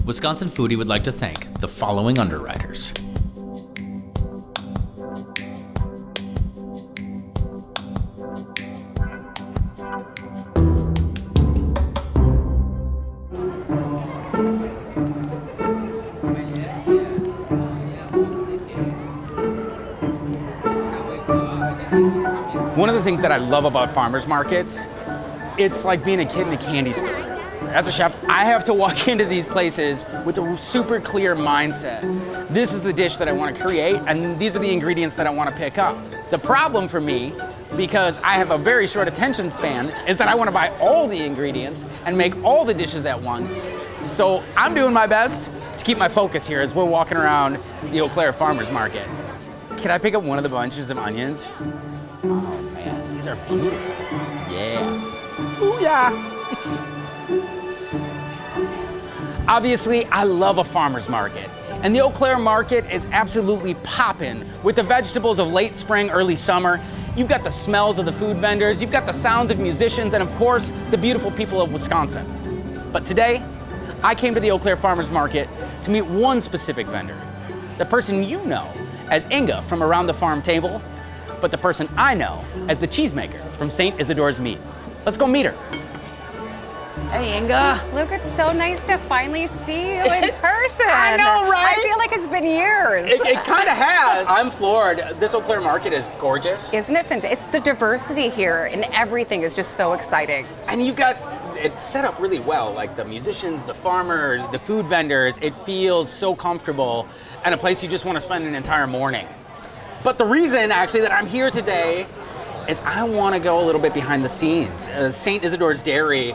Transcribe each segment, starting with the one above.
Wisconsin Foodie would like to thank the following underwriters. One of the things that I love about farmers markets, it's like being a kid in a candy store. As a chef, I have to walk into these places with a super clear mindset. This is the dish that I want to create, and these are the ingredients that I want to pick up. The problem for me, because I have a very short attention span, is that I want to buy all the ingredients and make all the dishes at once. So I'm doing my best to keep my focus here as we're walking around the Eau Claire Farmers Market. Can I pick up one of the bunches of onions? Oh man, these are beautiful. Yeah. Ooh, yeah. Obviously, I love a farmer's market. And the Eau Claire market is absolutely poppin' with the vegetables of late spring, early summer. You've got the smells of the food vendors, you've got the sounds of musicians, and of course, the beautiful people of Wisconsin. But today, I came to the Eau Claire Farmers Market to meet one specific vendor. The person you know as Inga from Around the Farm Table, but the person I know as the cheesemaker from Saint Isidore's Meat. Let's go meet her. Hey, Inga. Luke, it's so nice to finally see you in person. I know, right? I feel like it's been years. It kind of has. I'm floored. This Eau Claire market is gorgeous. Isn't it fantastic? It's the diversity here and everything is just so exciting. And you've got it set up really well, like the musicians, the farmers, the food vendors. It feels so comfortable and a place you just want to spend an entire morning. But the reason actually that I'm here today is I want to go a little bit behind the scenes. Saint Isidore's Dairy,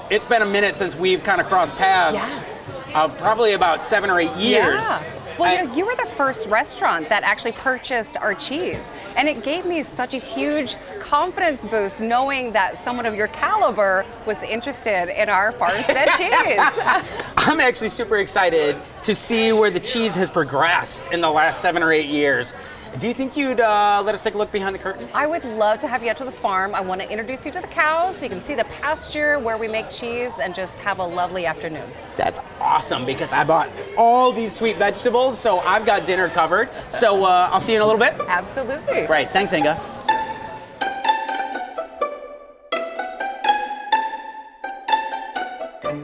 it's been a minute since we've kind of crossed paths. Yes. Probably about 7 or 8 years. Yeah. Well, you were the first restaurant that actually purchased our cheese. And it gave me such a huge confidence boost knowing that someone of your caliber was interested in our Farmstead cheese. I'm actually super excited to see where the cheese has progressed in the last 7 or 8 years. Do you think you'd let us take a look behind the curtain? I would love to have you out to the farm. I want to introduce you to the cows so you can see the pasture where we make cheese and just have a lovely afternoon. That's awesome because I bought all these sweet vegetables, so I've got dinner covered. So I'll see you in a little bit. Absolutely. Right, thanks, Inga.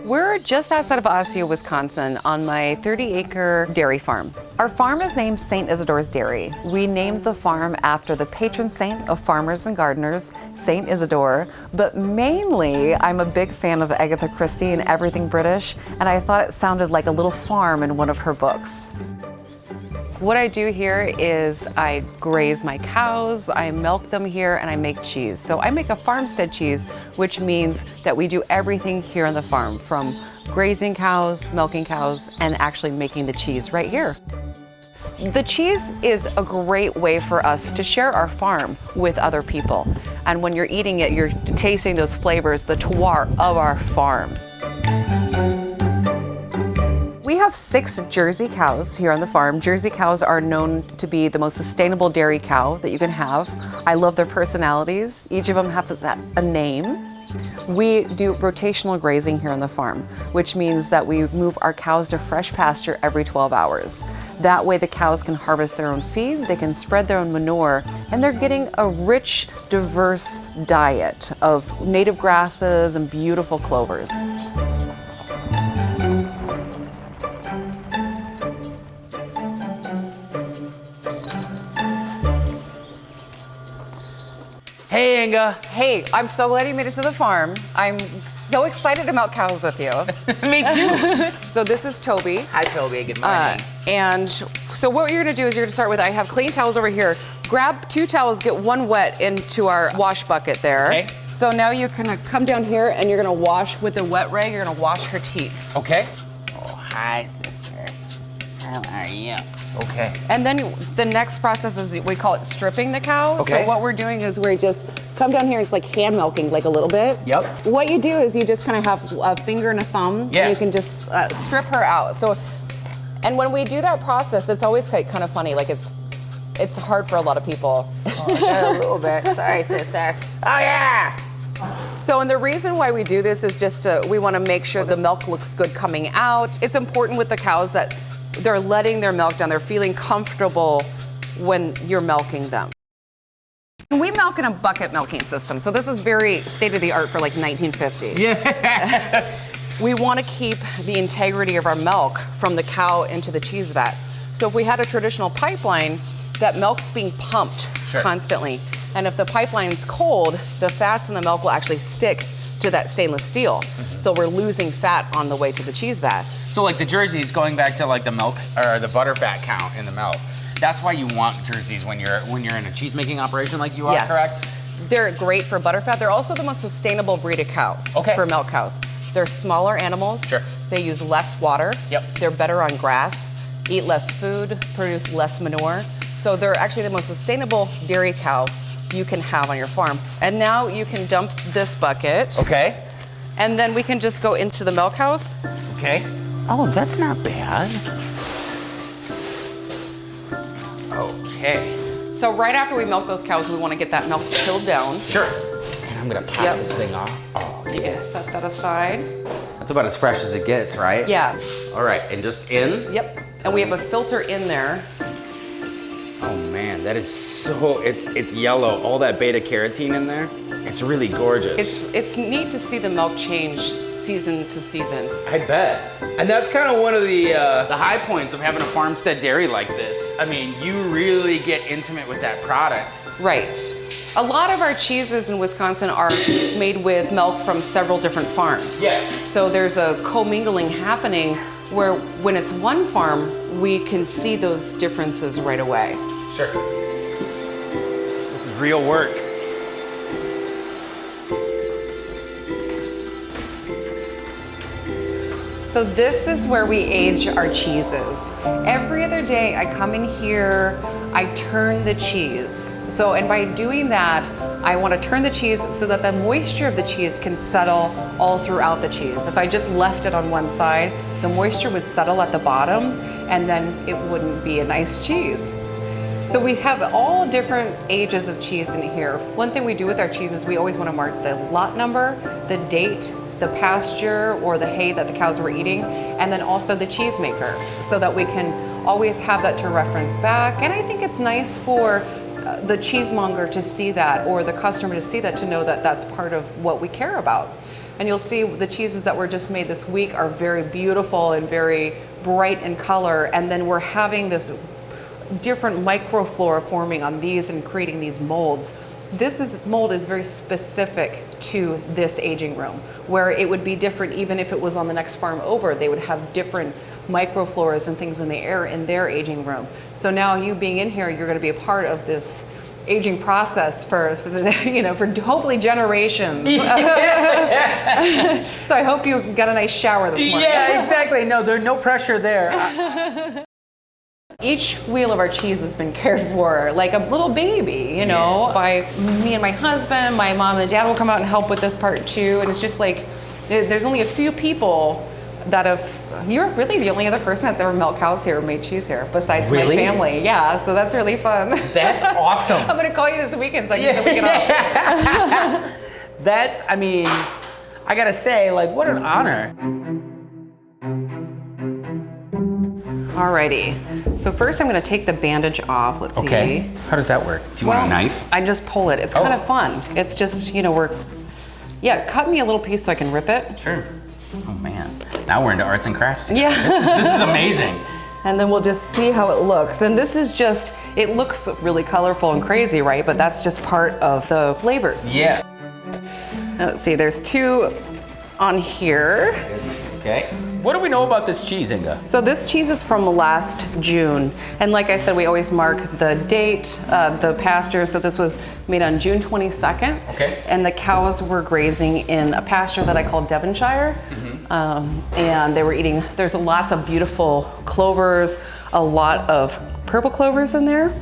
We're just outside of Osseo, Wisconsin on my 30-acre dairy farm. Our farm is named Saint Isidore's Dairy. We named the farm after the patron saint of farmers and gardeners, Saint Isidore, but mainly I'm a big fan of Agatha Christie and everything British, and I thought it sounded like a little farm in one of her books. What I do here is I graze my cows, I milk them here, and I make cheese. So I make a farmstead cheese, which means that we do everything here on the farm, from grazing cows, milking cows, and actually making the cheese right here. The cheese is a great way for us to share our farm with other people. And when you're eating it, you're tasting those flavors, the terroir of our farm. We have 6 Jersey cows here on the farm. Jersey cows are known to be the most sustainable dairy cow that you can have. I love their personalities. Each of them has a name. We do rotational grazing here on the farm, which means that we move our cows to fresh pasture every 12 hours. That way the cows can harvest their own feed, they can spread their own manure, and they're getting a rich, diverse diet of native grasses and beautiful clovers. Hey, Inga. Hey, I'm so glad you made it to the farm. I'm so excited about cows with you. Me too. So this is Toby. Hi, Toby. Good morning. And so what you're gonna do is you're gonna start with, I have clean towels over here. Grab 2 towels, get 1 wet into our wash bucket there. Okay. So now you're gonna come down here and you're gonna wash with the wet rag, you're gonna wash her teats. Okay. Oh, hi, sister. How are you? Okay. And then the next process is, we call it stripping the cow. Okay. So what we're doing is we just come down here, it's like hand milking, like a little bit. Yep. What you do is you just kind of have a finger and a thumb, Yeah. and you can just strip her out. So, and when we do that process, it's always kind of funny, like it's hard for a lot of people. Oh, a little bit. Sorry, sister. Oh, yeah. So, and the reason why we do this is just we want to make sure the milk looks good coming out. It's important with the cows that they're letting their milk down. They're feeling comfortable when you're milking them. We milk in a bucket milking system, so this is very state-of-the-art for like 1950. Yeah. We want to keep the integrity of our milk from the cow into the cheese vat. So if we had a traditional pipeline, that milk's being pumped constantly. And if the pipeline's cold, the fats in the milk will actually stick to that stainless steel. So we're losing fat on the way to the cheese vat. So like the jerseys, going back to like the milk or the butter fat count in the milk, that's why you want jerseys when you're in a cheese making operation like you are, correct? They're great for butterfat. They're also the most sustainable breed of cows for milk cows. They're smaller animals. Sure. They use less water. Yep. They're better on grass, eat less food, produce less manure. So they're actually the most sustainable dairy cow you can have on your farm. And now you can dump this bucket. Okay. And then we can just go into the milk house. Okay. Oh, that's not bad. Okay. So right after we milk those cows, we want to get that milk chilled down. Sure. And I'm gonna pop this thing off. Oh, You can just set that aside. that's about as fresh as it gets, right? Yeah. All right, and just in? Yep. And we have a filter in there. Oh man, that is so, it's yellow. All that beta carotene in there. It's really gorgeous. It's neat to see the milk change season to season. I bet. And that's kind of one of the high points of having a farmstead dairy like this. I mean, you really get intimate with that product. Right. A lot of our cheeses in Wisconsin are made with milk from several different farms. Yeah. So there's a commingling happening where when it's one farm, we can see those differences right away. Sure. This is real work. So this is where we age our cheeses. Every other day I come in here, I turn the cheese. So, and by doing that, I want to turn the cheese so that the moisture of the cheese can settle all throughout the cheese. If I just left it on one side, the moisture would settle at the bottom and then it wouldn't be a nice cheese. So we have all different ages of cheese in here. One thing we do with our cheese is we always want to mark the lot number, the date, the pasture or the hay that the cows were eating, and then also the cheesemaker, so that we can always have that to reference back. And I think it's nice for the cheesemonger to see that, or the customer to see that, to know that that's part of what we care about. And you'll see the cheeses that were just made this week are very beautiful and very bright in color, and then we're having this different microflora forming on these and creating these molds. This mold is very specific to this aging room, where it would be different even if it was on the next farm over. They would have different microfloras and things in the air in their aging room. So now you being in here, you're going to be a part of this aging process for hopefully generations. So I hope you got a nice shower this morning. Yeah, exactly. No, there's no pressure there. Each wheel of our cheese has been cared for like a little baby, you know, by me and my husband. My mom and dad will come out and help with this part too. And it's just like, there's only a few people that you're really the only other person that's ever milked cows here or made cheese here besides my family. Yeah, so that's really fun. That's awesome. I'm gonna call you this weekend so I can get the weekend off. That's, I mean, I gotta say, like, what an honor. Alrighty, so first I'm gonna take the bandage off. Let's see. How does that work? Do you want a knife? I just pull it. It's kind of fun. It's just, cut me a little piece so I can rip it. Sure. Oh man, now we're into arts and crafts together. Yeah. This is amazing. And then we'll just see how it looks. And this is just, it looks really colorful and crazy, right? But that's just part of the flavors. Yeah. Now, let's see, there's two on here. Okay. What do we know about this cheese, Inga? So this cheese is from last June. And like I said, we always mark the date, the pasture. So this was made on June 22nd. Okay. And the cows were grazing in a pasture that I call Devonshire. And they were eating, there's lots of beautiful clovers, a lot of purple clovers in there.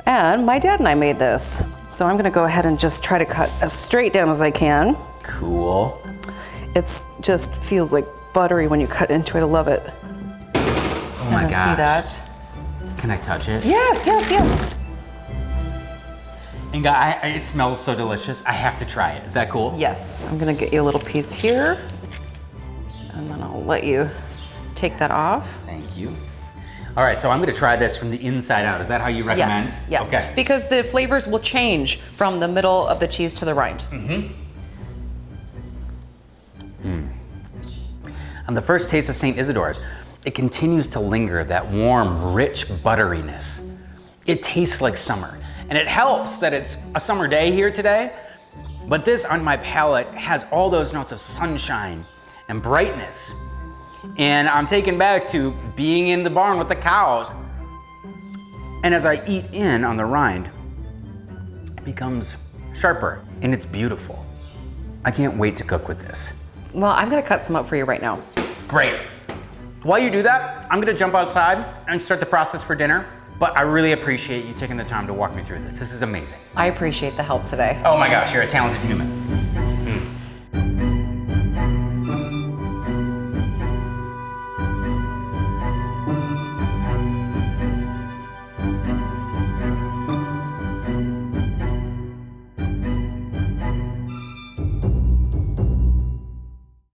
And my dad and I made this. So I'm gonna go ahead and just try to cut as straight down as I can. Cool. It's just feels like buttery when you cut into it. I love it. Oh my gosh. See that? Can I touch it? Yes, yes, yes. Inga, it smells so delicious. I have to try it. Is that cool? Yes, I'm gonna get you a little piece here, and then I'll let you take that off. Thank you. All right, so I'm gonna try this from the inside out. Is that how you recommend? Yes, yes. Okay. Because the flavors will change from the middle of the cheese to the rind. On the first taste of Saint Isidore's, it continues to linger, that warm, rich butteriness. It tastes like summer. And it helps that it's a summer day here today, but this on my palate has all those notes of sunshine and brightness. And I'm taken back to being in the barn with the cows. And as I eat in on the rind, it becomes sharper and it's beautiful. I can't wait to cook with this. Well, I'm gonna cut some up for you right now. Great. While you do that, I'm gonna jump outside and start the process for dinner. But I really appreciate you taking the time to walk me through this. This is amazing. I appreciate the help today. Oh my gosh, you're a talented human.